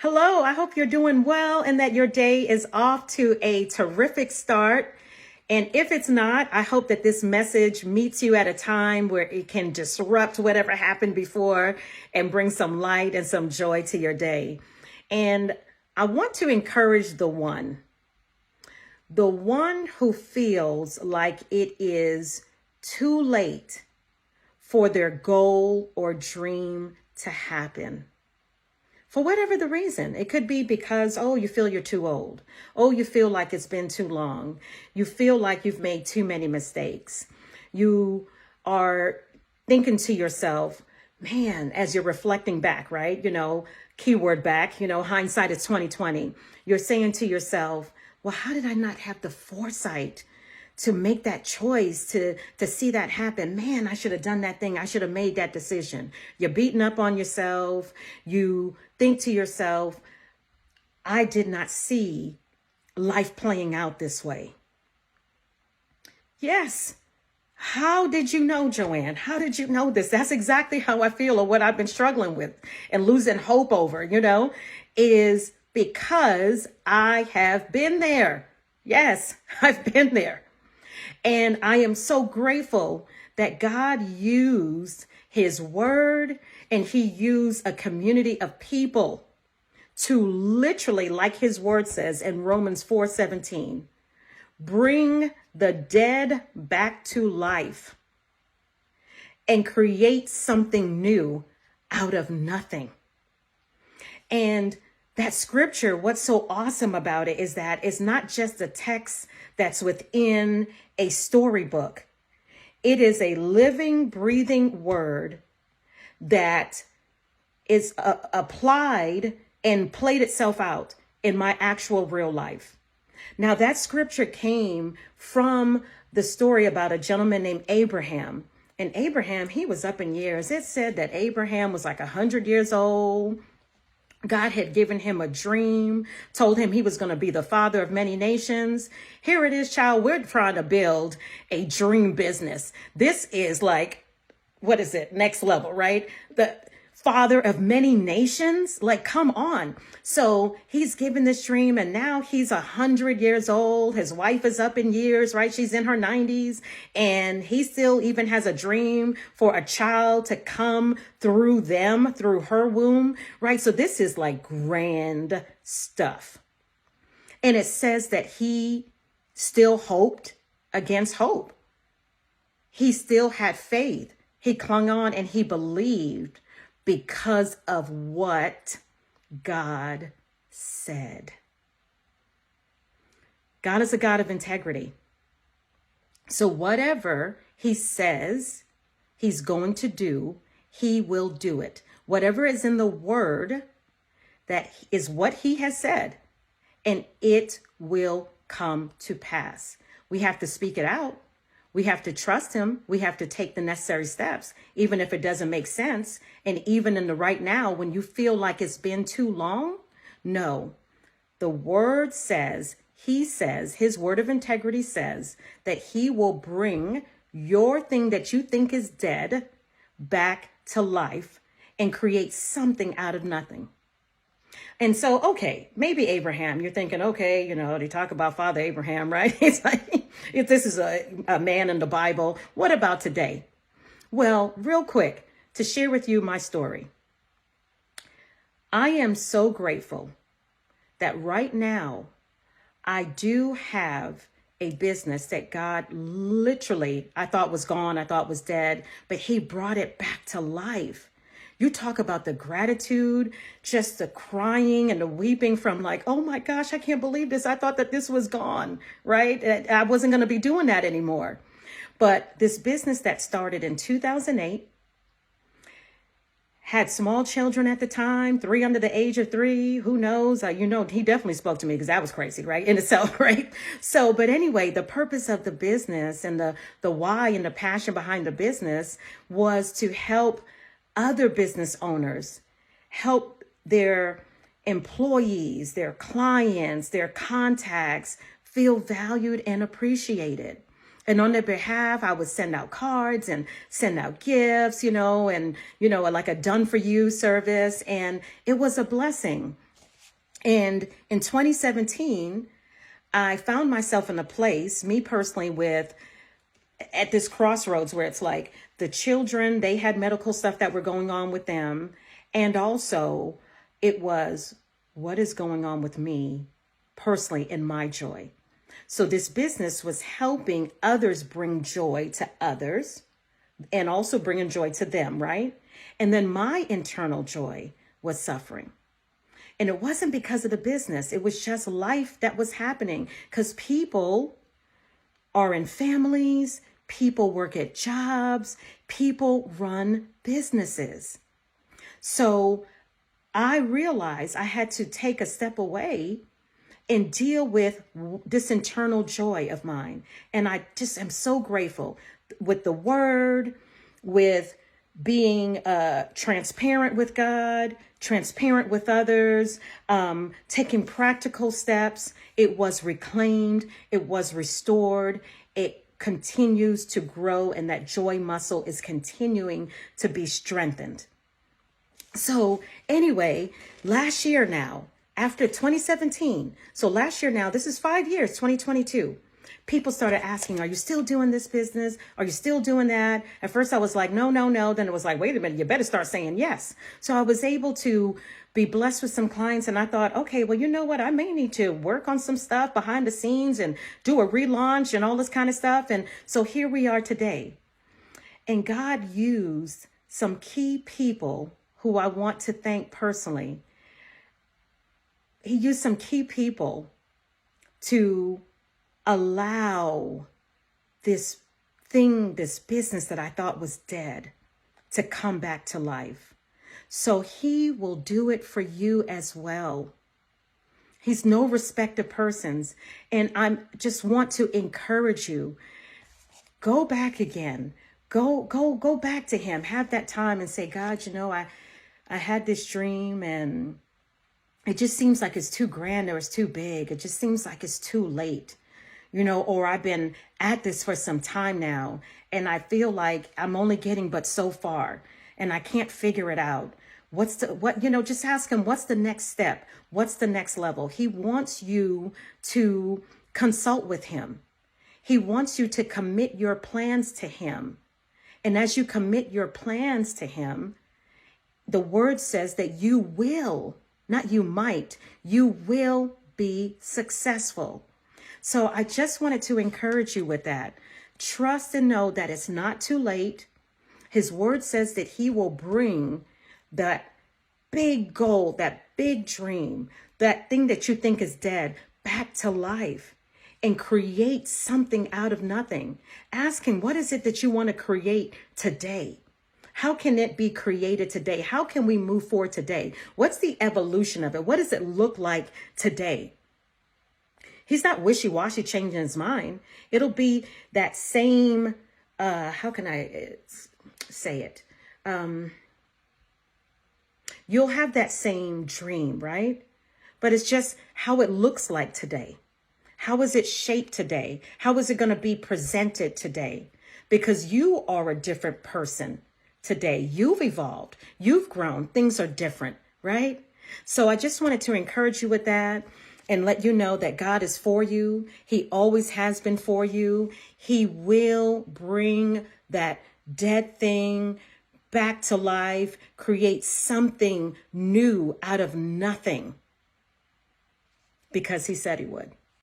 Hello, I hope you're doing well and that your day is off to a terrific start. And if it's not, I hope that this message meets you at a time where it can disrupt whatever happened before and bring some light and some joy to your day. And I want to encourage the one who feels like it is too late for their goal or dream to happen. For whatever the reason, it could be because, oh, you feel you're too old. Oh, you feel like it's been too long. You feel like you've made too many mistakes. You are thinking to yourself, man, as you're reflecting back, right? Keyword back, hindsight is 2020. You're saying to yourself, well, how did I not have the foresight to make that choice, to see that happen? Man, I should have done that thing. I should have made that decision. You're beating up on yourself. You think to yourself, I did not see life playing out this way. Yes. How did you know, Joanne? How did you know this? That's exactly how I feel, or what I've been struggling with and losing hope over, is because I have been there. Yes, I've been there. And I am so grateful that God used his word and he used a community of people to literally, like his word says in Romans 4:17, bring the dead back to life and create something new out of nothing. And that scripture, what's so awesome about it is that it's not just a text that's within a storybook. It is a living, breathing word that is applied and played itself out in my actual real life. Now, that scripture came from the story about a gentleman named Abraham. And Abraham, he was up in years. It said that Abraham was like 100 years old. God had given him a dream, told him he was going to be the father of many nations. Here it is, child. We're trying to build a dream business. This is like, what is it? Next level, right? The father of many nations. Like, come on. So he's given this dream and now he's 100 years old. His wife is up in years, right? She's in her 90s and he still even has a dream for a child to come through them, through her womb, right? So this is like grand stuff. And it says that he still hoped against hope. He still had faith. He clung on and he believed because of what God said. God is a God of integrity. So whatever he says he's going to do, he will do it. Whatever is in the word, that is what he has said, and it will come to pass. We have to speak it out. We have to trust him. We have to take the necessary steps, even if it doesn't make sense. And even in the right now, when you feel like it's been too long, no. The word says, he says, his word of integrity says that he will bring your thing that you think is dead back to life and create something out of nothing. And so, okay, maybe Abraham, you're thinking, okay, they talk about Father Abraham, right? It's like, if this is a man in the Bible, what about today? Well, real quick, to share with you my story. I am so grateful that right now I do have a business that God literally, I thought was gone, I thought was dead, but he brought it back to life. You talk about the gratitude, just the crying and the weeping from like, oh my gosh, I can't believe this. I thought that this was gone, right? I wasn't going to be doing that anymore. But this business that started in 2008, had small children at the time, 3 under the age of 3, who knows? He definitely spoke to me because that was crazy, right? In itself, right? So, but anyway, the purpose of the business and the why and the passion behind the business was to help other business owners, help their employees, their clients, their contacts feel valued and appreciated. And on their behalf, I would send out cards and send out gifts, and like a done for you service. And it was a blessing. And in 2017, I found myself in a place, me personally, at this crossroads where it's like the children, they had medical stuff that were going on with them. And also it was, what is going on with me personally in my joy? So this business was helping others bring joy to others and also bringing joy to them, right? And then my internal joy was suffering. And it wasn't because of the business. It was just life that was happening because people are in families, people work at jobs, people run businesses. So I realized I had to take a step away and deal with this internal joy of mine. And I just am so grateful with the word, with being transparent with God, transparent with others, taking practical steps. It was reclaimed. It was restored. It continues to grow, and that joy muscle is continuing to be strengthened. So anyway, last year now, after 2017, so last year now, this is 5 years, 2022, people started asking, are you still doing this business? Are you still doing that? At first I was like, no, no, no. Then it was like, wait a minute, you better start saying yes. So I was able to be blessed with some clients. And I thought, okay, well, you know what? I may need to work on some stuff behind the scenes and do a relaunch and all this kind of stuff. And so here we are today. And God used some key people who I want to thank personally. He used some key people to allow this business that I thought was dead, to come back to life. So he will do it for you as well. He's no respecter of persons. And I just want to encourage you, go back again, go back to him, have that time and say, God, you know, I had this dream and it just seems like it's too grand or it's too big. It just seems like it's too late, you know, or I've been at this for some time now and I feel like I'm only getting but so far and I can't figure it out. Just ask him, what's the next step? What's the next level? He wants you to consult with him. He wants you to commit your plans to him. And as you commit your plans to him, the word says that you will, not you might, you will be successful. So I just wanted to encourage you with that. Trust and know that it's not too late. His word says that he will bring that big goal, that big dream, that thing that you think is dead back to life and create something out of nothing. Ask him, what is it that you want to create today? How can it be created today? How can we move forward today? What's the evolution of it? What does it look like today? He's not wishy-washy changing his mind. It'll be that same, how can I say it? You'll have that same dream, right? But it's just how it looks like today. How is it shaped today? How is it going to be presented today? Because you are a different person today. You've evolved. You've grown. Things are different, right? So I just wanted to encourage you with that and let you know that God is for you. He always has been for you. He will bring that dead thing back to life, create something new out of nothing, because he said he would.